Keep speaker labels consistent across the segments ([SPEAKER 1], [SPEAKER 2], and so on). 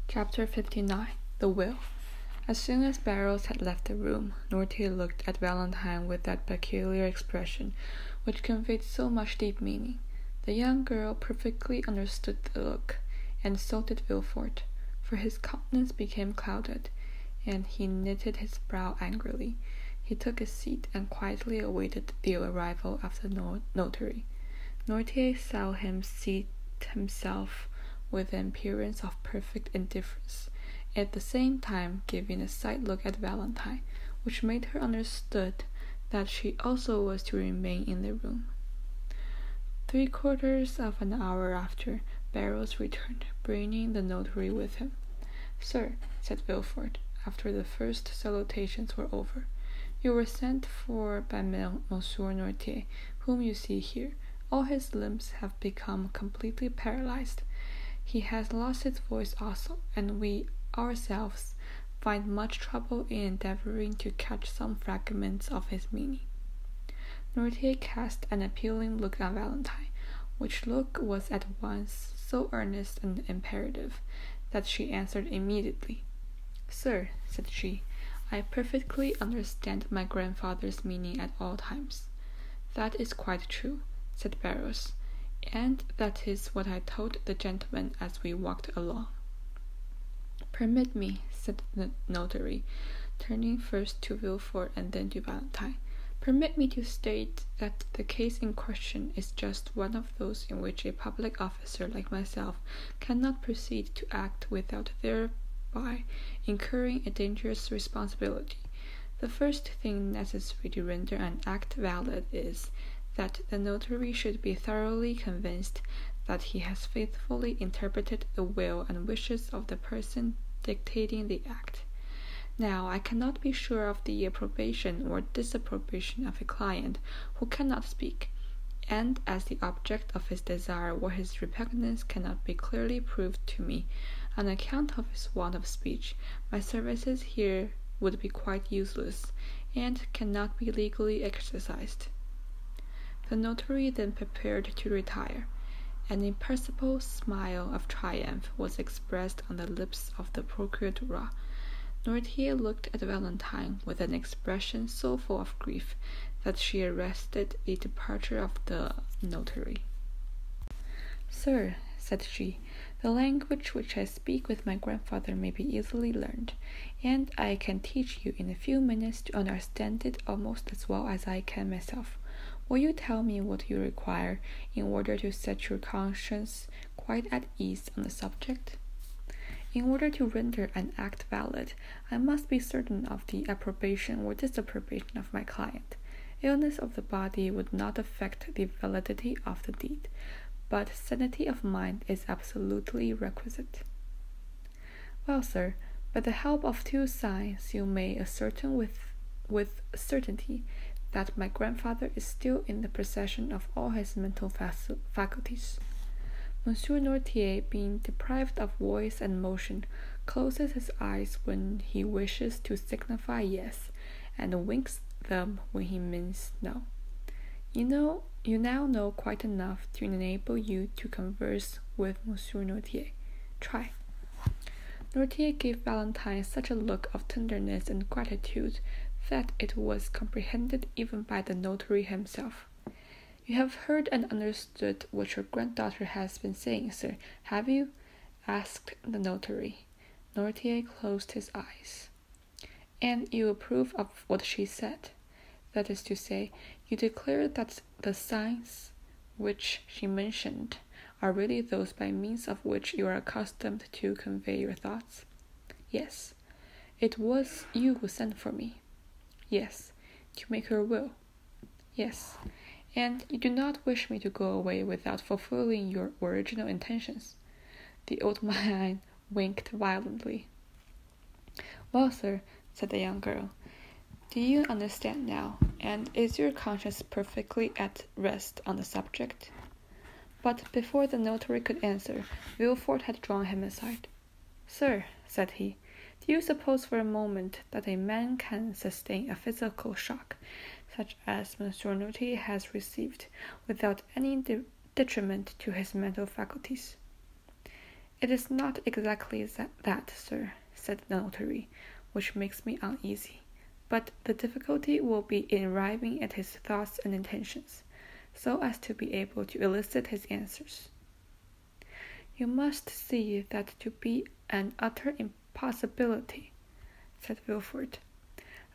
[SPEAKER 1] Chapter 59 The Will. As soon as Barrows had left the room, Norte looked at Valentine with that peculiar expression which conveyed so much deep meaning. The young girl perfectly understood the look, and so did Villefort, for his countenance became clouded, and he knitted his brow angrily. He took a seat and quietly awaited the arrival of the notary. Norte saw him seat himself with an appearance of perfect indifference, at the same time giving a side look at Valentine, which made her understood that she also was to remain in the room. 3/4 of an hour after, Barrows returned, bringing the notary with him. "Sir," said Villefort, after the first salutations were over, "you were sent for by Monsieur Norte, whom you see here. All his limbs have become completely paralyzed. He has lost his voice also, and we ourselves find much trouble in endeavoring to catch some fragments of his meaning." Norte cast an appealing look on Valentine, which look was at once so earnest and imperative that she answered immediately. "Sir," said she, "I perfectly understand my grandfather's meaning at all times." "That is quite true," said Barrows, "and that is what I told the gentleman as we walked along." "Permit me," said the notary, turning first to Villefort and then to Valentine, "permit me to state that the case in question is just one of those in which a public officer like myself cannot proceed to act without thereby incurring a dangerous responsibility. The first thing necessary to render an act valid is that the notary should be thoroughly convinced that he has faithfully interpreted the will and wishes of the person dictating the act. Now, I cannot be sure of the approbation or disapprobation of a client who cannot speak, and as the object of his desire or his repugnance cannot be clearly proved to me on account of his want of speech, my services here would be quite useless, and cannot be legally exercised." The notary then prepared to retire. An imperceptible smile of triumph was expressed on the lips of the procurator. Norte looked at Valentine with an expression so full of grief that she arrested the departure of the notary. "Sir," said she, "the language which I speak with my grandfather may be easily learned, and I can teach you in a few minutes to understand it almost as well as I can myself. Will you tell me what you require in order to set your conscience quite at ease on the subject?" "In order to render an act valid, I must be certain of the approbation or disapprobation of my client. Illness of the body would not affect the validity of the deed, but sanity of mind is absolutely requisite." "Well, sir, by the help of 2 signs you may ascertain with certainty that my grandfather is still in the possession of all his mental faculties. Monsieur Nortier, being deprived of voice and motion, closes his eyes when he wishes to signify yes, and winks them when he means no. You now know quite enough to enable you to converse with Monsieur Nortier. Try." Nortier gave Valentine such a look of tenderness and gratitude that it was comprehended even by the notary himself. "You have heard and understood what your granddaughter has been saying, sir, have you?" asked the notary. Nortier closed his eyes. "And you approve of what she said? That is to say, you declare that the signs which she mentioned are really those by means of which you are accustomed to convey your thoughts?" "Yes." "It was you who sent for me?" "Yes." "To make her will?" "Yes." "And you do not wish me to go away without fulfilling your original intentions?" The old man winked violently. "Well, sir," said the young girl, "do you understand now, and is your conscience perfectly at rest on the subject?" But before the notary could answer, Villefort had drawn him aside. "Sir," said he, "do you suppose for a moment that a man can sustain a physical shock, such as Monsieur Nortier has received, without any detriment to his mental faculties?" "It is not exactly that, sir," said the notary, "which makes me uneasy, but the difficulty will be in arriving at his thoughts and intentions, so as to be able to elicit his answers." "You must see that to be an utter impossibility," said Villefort.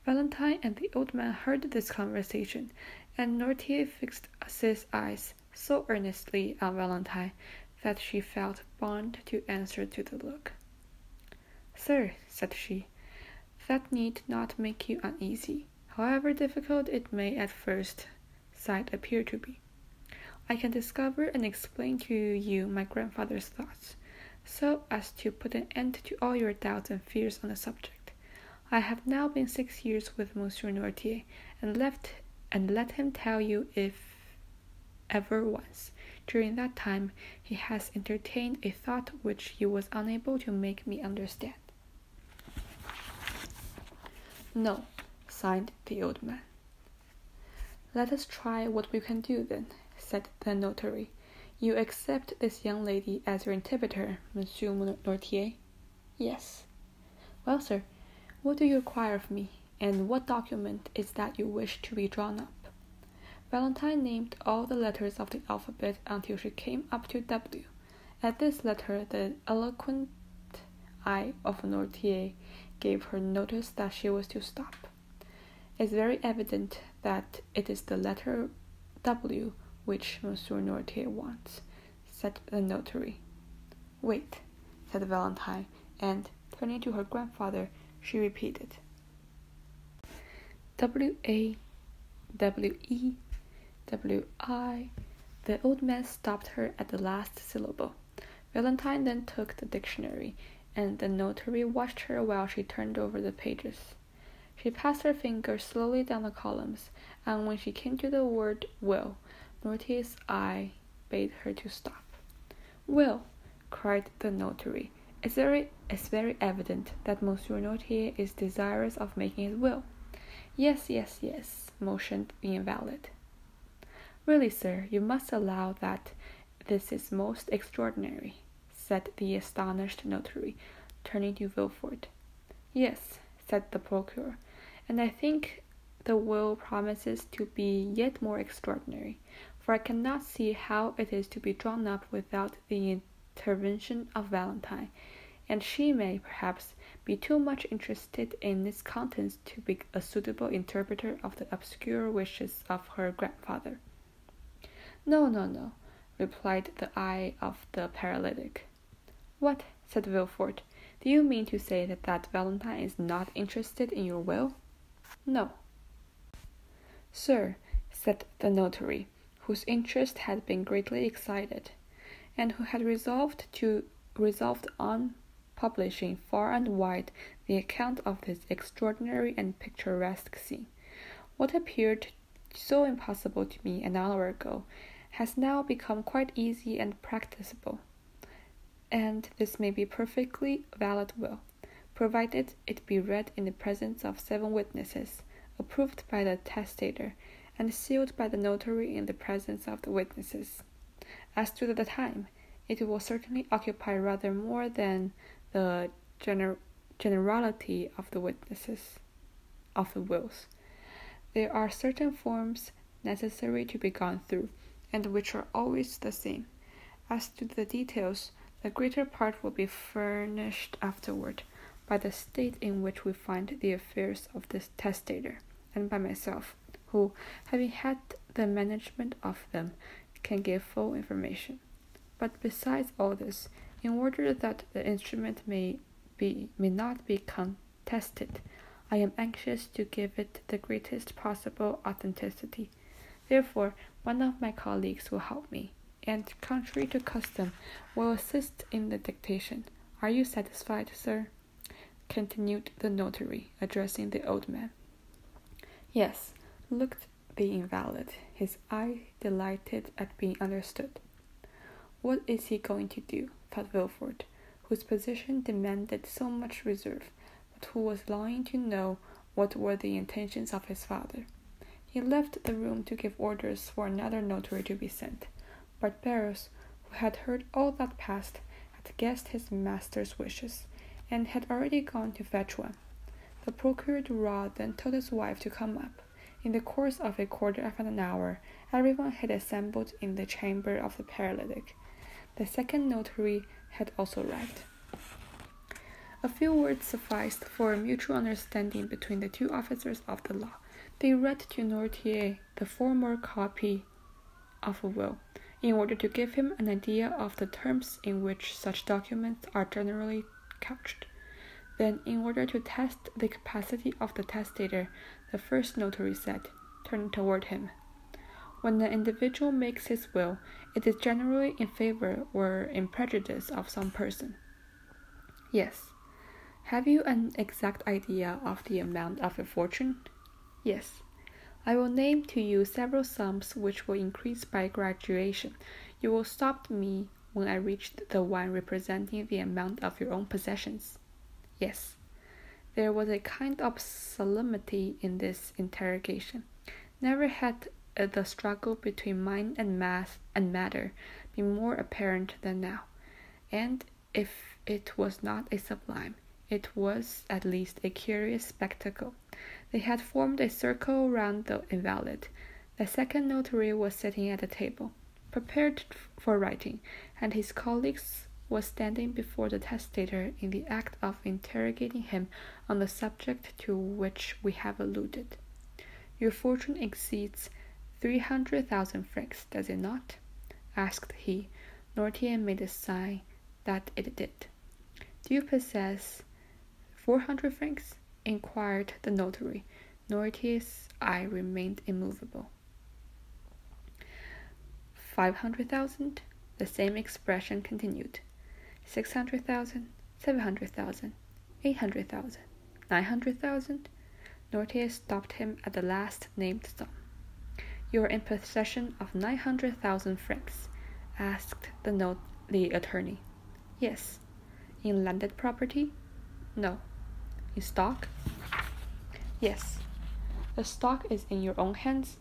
[SPEAKER 1] Valentine and the old man heard this conversation, and Noirtier fixed his eyes so earnestly on Valentine that she felt bound to answer to the look. "Sir," said she, "that need not make you uneasy, however difficult it may at first sight appear to be. I can discover and explain to you my grandfather's thoughts, so as to put an end to all your doubts and fears on the subject. I have now been 6 years with Monsieur Noirtier, and let him tell you if ever once, during that time, he has entertained a thought which he was unable to make me understand." "No," sighed the old man. "Let us try what we can do, then," said the notary. "You accept this young lady as your interpreter, Monsieur Noirtier?" "Yes." "Well, sir, what do you require of me, and what document is that you wish to be drawn up?" Valentine named all the letters of the alphabet until she came up to W. At this letter the eloquent eye of Noirtier gave her notice that she was to stop. "It's very evident that it is the letter W which Monsieur Noirtier wants," said the notary. "Wait," said Valentine, and, turning to her grandfather, she repeated, "W-A, W-E, W-I." The old man stopped her at the last syllable. Valentine then took the dictionary, and the notary watched her while she turned over the pages. She passed her finger slowly down the columns, and when she came to the word "will," Noirtier's eye bade her to stop. "Will!" cried the notary. It's very evident that Monsieur Noirtier is desirous of making his will." "Yes, yes, yes," motioned the invalid. "Really, sir, you must allow that this is most extraordinary," said the astonished notary, turning to Villefort. "Yes," said the procureur, "and I think the will promises to be yet more extraordinary, for I cannot see how it is to be drawn up without the intervention of Valentine, and she may, perhaps, be too much interested in its contents to be a suitable interpreter of the obscure wishes of her grandfather." "No, no, no," replied the eye of the paralytic. "What?" said Villefort. "Do you mean to say that Valentine is not interested in your will?" "No." "Sir," said the notary, whose interest had been greatly excited, and who had resolved on publishing far and wide the account of this extraordinary and picturesque scene, "what appeared so impossible to me an hour ago has now become quite easy and practicable, and this may be perfectly valid will, provided it be read in the presence of 7 witnesses, approved by the testator, and sealed by the notary in the presence of the witnesses. As to the time, it will certainly occupy rather more than the generality of the witnesses of the wills. There are certain forms necessary to be gone through, and which are always the same. As to the details, the greater part will be furnished afterward by the state in which we find the affairs of this testator, and by myself, who, having had the management of them, can give full information. But besides all this, in order that the instrument may not be contested, I am anxious to give it the greatest possible authenticity. Therefore, one of my colleagues will help me, and, contrary to custom, will assist in the dictation. Are you satisfied, sir?" continued the notary, addressing the old man. "Yes," looked the invalid, his eye delighted at being understood. "What is he going to do?" thought Villefort, whose position demanded so much reserve, but who was longing to know what were the intentions of his father. He left the room to give orders for another notary to be sent, but Barrows, who had heard all that passed, had had guessed his master's wishes, and had already gone to fetch one. The procureur du roi then told his wife to come up. In the course of a quarter of an hour, everyone had assembled in the chamber of the paralytic. The second notary had also arrived. A few words sufficed for a mutual understanding between the two officers of the law. They read to Noirtier the former copy of a will, in order to give him an idea of the terms in which such documents are generally couched. Then, in order to test the capacity of the testator, the first notary said, turning toward him, "When an individual makes his will, it is generally in favor or in prejudice of some person." "Yes." "Have you an exact idea of the amount of your fortune?" "Yes." "I will name to you several sums which will increase by graduation. You will stop me when I reach the one representing the amount of your own possessions." "Yes." There was a kind of solemnity in this interrogation. Never had the struggle between mind and matter been more apparent than now, and if it was not a sublime, it was at least a curious spectacle. They had formed a circle round the invalid. The second notary was sitting at the table, prepared for writing, and his colleague was standing before the testator in the act of interrogating him on the subject to which we have alluded. "Your fortune exceeds 300,000 francs, does it not?" asked he. Noirtier made a sign that it did. "Do you possess 400 francs?" inquired the notary. Noirtier's eye remained immovable. 500,000? The same expression continued. 600,000, 700,000, 800,000, 900,000? Noirtier stopped him at the last named sum. "You are in possession of 900,000 francs?" asked the attorney. "Yes." "In landed property?" "No." "In stock?" "Yes." "The stock is in your own hands?"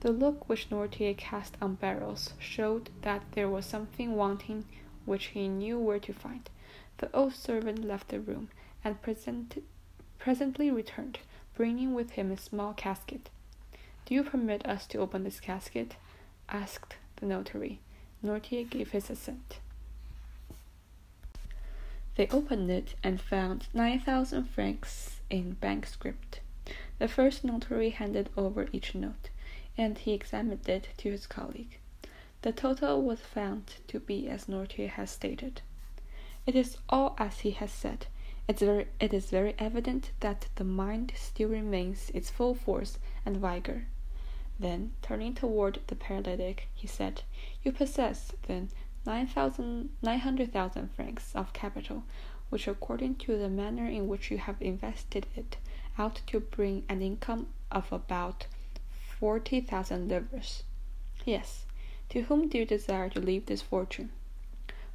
[SPEAKER 1] The look which Noirtier cast on Barrows showed that there was something wanting which he knew where to find. The old servant left the room, and presently returned, bringing with him a small casket. "Do you permit us to open this casket?" asked the notary. Noirtier gave his assent. They opened it and found 9,000 francs in bank script. The first notary handed over each note, and he examined it to his colleague. The total was found to be as Noirtier had stated. "It is all as he has said. It is very evident that the mind still remains its full force and vigor." Then, turning toward the paralytic, he said, "You possess, then, 900,000 francs of capital, which, according to the manner in which you have invested it, ought to bring an income of about 40,000 livres." "Yes." "To whom do you desire to leave this fortune?"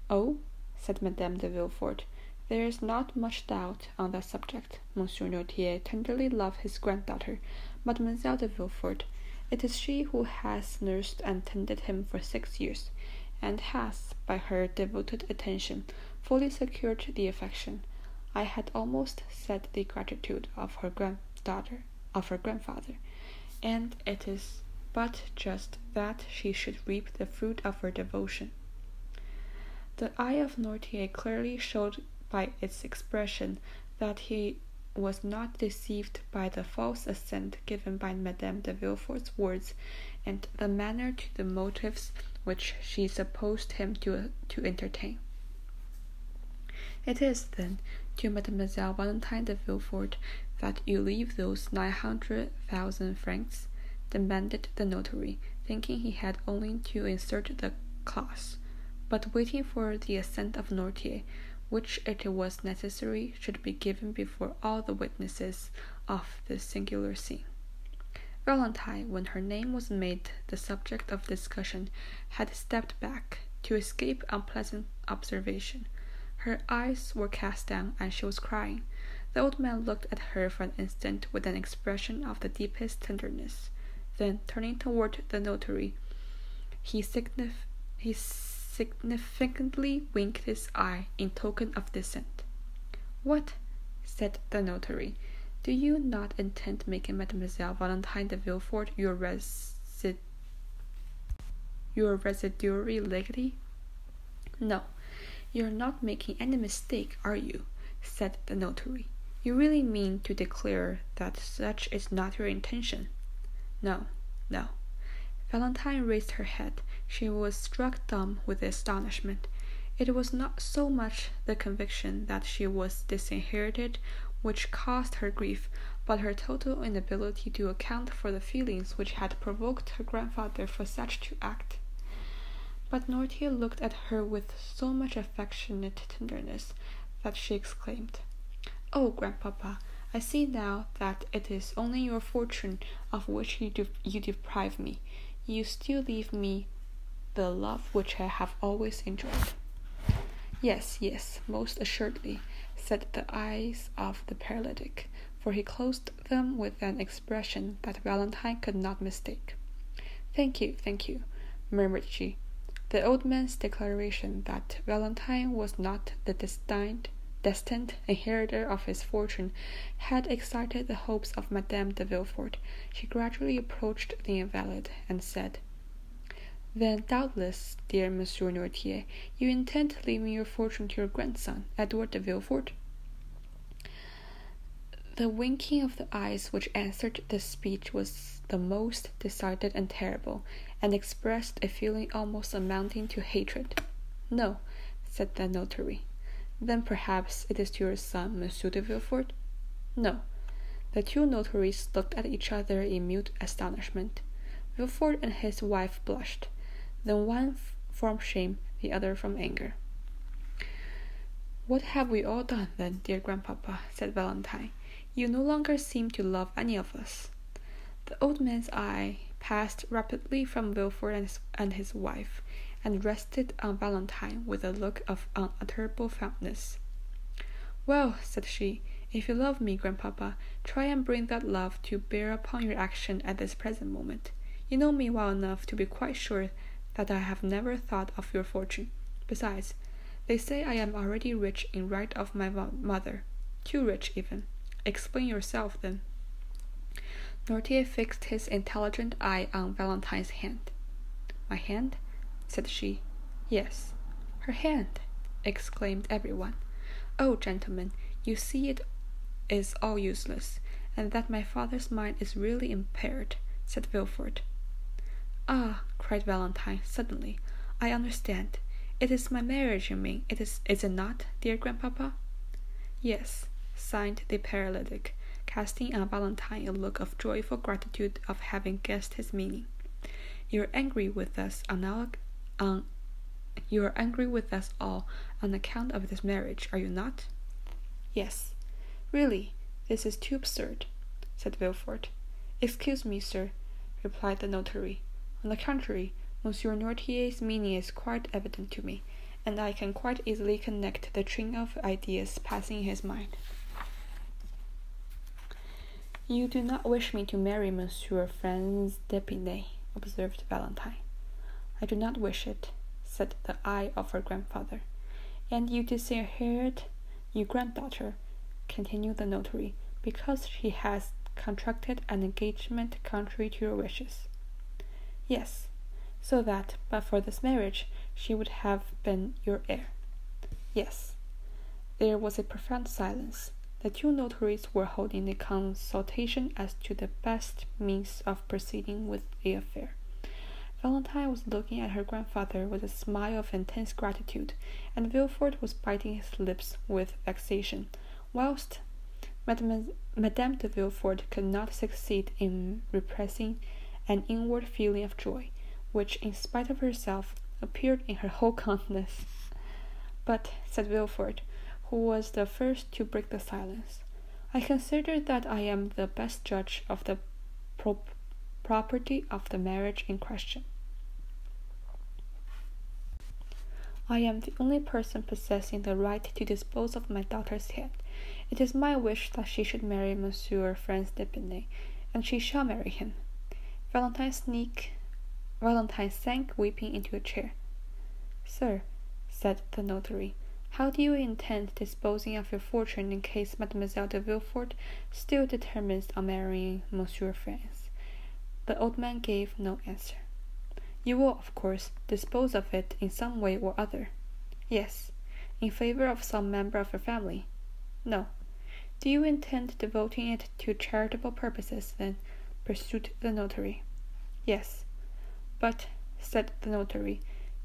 [SPEAKER 1] "Oh," said Madame de Villefort, "there is not much doubt on that subject. Monsieur Noirtier tenderly loved his granddaughter, Mademoiselle de Villefort. It is she who has nursed and tended him for 6 years, and has, by her devoted attention, fully secured the affection, I had almost said the gratitude of her grandfather, and it is but just that she should reap the fruit of her devotion." The eye of Noirtier clearly showed by its expression that he was not deceived by the false assent given by Madame de Villefort's words, and the manner to the motives which she supposed him to entertain. "It is, then, to Mademoiselle Valentine de Villefort that you leave those 900,000 francs?" demanded the notary, thinking he had only to insert the clause, but waiting for the assent of Noirtier, which it was necessary should be given before all the witnesses of this singular scene. Valentine, when her name was made the subject of discussion, had stepped back, to escape unpleasant observation. Her eyes were cast down, and she was crying. The old man looked at her for an instant with an expression of the deepest tenderness. Then, turning toward the notary, he significantly significantly winked his eye in token of dissent. "What?" said the notary. "Do you not intend making Mademoiselle Valentine de Villefort your residuary legatee?" "No, you're not making any mistake, are you?" said the notary. "You really mean to declare that such is not your intention?" "No, no." Valentine raised her head. She was struck dumb with astonishment. It was not so much the conviction that she was disinherited which caused her grief, but her total inability to account for the feelings which had provoked her grandfather for such to act. But Noirtier looked at her with so much affectionate tenderness that she exclaimed, "Oh, grandpapa, I see now that it is only your fortune of which you deprive me. You still leave me the love which I have always enjoyed." "Yes, yes, most assuredly," said the eyes of the paralytic, for he closed them with an expression that Valentine could not mistake. Thank you," murmured she. The old man's declaration that Valentine was not the destined inheritor of his fortune had excited the hopes of Madame de Villefort. She gradually approached the invalid, and said, "Then, doubtless, dear Monsieur Noirtier, you intend leaving your fortune to your grandson, Edward de Villefort?" The winking of the eyes which answered this speech was the most decided and terrible, and expressed a feeling almost amounting to hatred. "No," said the notary. "Then perhaps it is to your son, Monsieur de Villefort?" "No." The two notaries looked at each other in mute astonishment. Villefort and his wife blushed, then one from shame, the other from anger. "What have we all done, then, dear grandpapa?" said Valentine. "You no longer seem to love any of us." The old man's eye passed rapidly from Villefort and his wife, and rested on Valentine with a look of unutterable fondness. "Well," said she, "if you love me, grandpapa, try and bring that love to bear upon your action at this present moment. You know me well enough to be quite sure that I have never thought of your fortune. Besides, they say I am already rich in right of my mother, too rich even. Explain yourself, then." Noirtier fixed his intelligent eye on Valentine's hand. "My hand?" said she. "Yes, her hand," exclaimed everyone. "Oh, gentlemen, you see it is all useless, and that my father's mind is really impaired," said Villefort. "Ah," cried Valentine, suddenly, "I understand. It is my marriage you mean, is it not, dear grandpapa?" "Yes," sighed the paralytic, casting on Valentine a look of joyful gratitude of having guessed his meaning. "You are angry with us all on account of this marriage, are you not?" "Yes." "Really, this is too absurd," said Villefort. "Excuse me, sir," replied the notary. "On the contrary, Monsieur Noirtier's meaning is quite evident to me, and I can quite easily connect the train of ideas passing in his mind." "You do not wish me to marry Monsieur Franz d'Épinay," observed Valentine. "I do not wish it," said the eye of her grandfather. "And you disinherit your granddaughter," continued the notary, "because she has contracted an engagement contrary to your wishes." "Yes, so that, but for this marriage, she would have been your heir." "Yes." There was a profound silence. The two notaries were holding a consultation as to the best means of proceeding with the affair. Valentine was looking at her grandfather with a smile of intense gratitude, and Villefort was biting his lips with vexation, whilst Madame de Villefort could not succeed in repressing an inward feeling of joy, which, in spite of herself, appeared in her whole countenance. "But," said Villefort, who was the first to break the silence, "I consider that I am the best judge of the property of the marriage in question. I am the only person possessing the right to dispose of my daughter's hand. It is my wish that she should marry Monsieur Franz d'Épinay, and she shall marry him." Valentine sank weeping into a chair. Sir, said the notary, how do you intend disposing of your fortune in case Mademoiselle de Villefort still determines on marrying Monsieur Franz? The old man gave no answer. You will, of course, dispose of it in some way or other. Yes. In favor of some member of your family? No. Do you intend devoting it to charitable purposes, then? Pursued the notary. Yes. But, said the notary,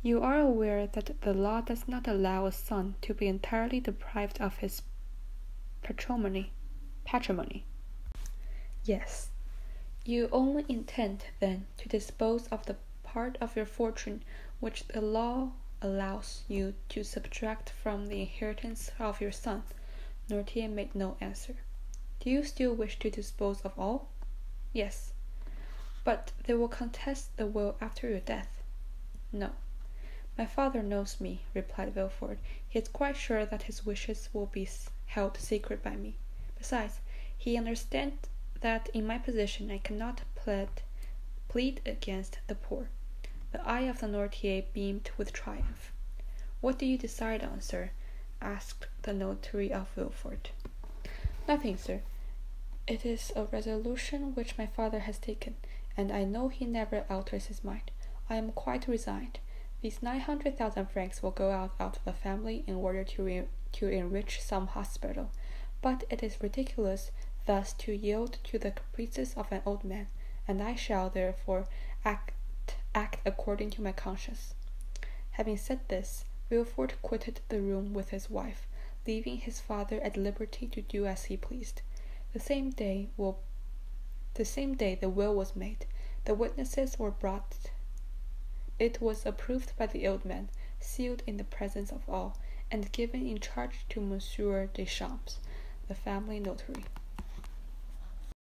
[SPEAKER 1] you are aware that the law does not allow a son to be entirely deprived of his patrimony. Yes. You only intend, then, to dispose of the part of your fortune which the law allows you to subtract from the inheritance of your son. Noirtier made no answer. Do you still wish to dispose of all? Yes. But they will contest the will after your death. No. My father knows me, replied Villefort. He is quite sure that his wishes will be held secret by me. Besides, he understands that in my position I cannot plead against the poor. The eye of the Noirtier beamed with triumph. What do you decide on, sir? Asked the notary of Villefort. Nothing, sir. It is a resolution which my father has taken, and I know he never alters his mind. I am quite resigned. These 900,000 francs will go out of the family in order to enrich some hospital, but it is ridiculous thus to yield to the caprices of an old man, and I shall, therefore, act according to my conscience. Having said this, Villefort quitted the room with his wife, leaving his father at liberty to do as he pleased. The same day the will was made. The witnesses were brought. It was approved by the old man, sealed in the presence of all, and given in charge to Monsieur Deschamps, the family notary.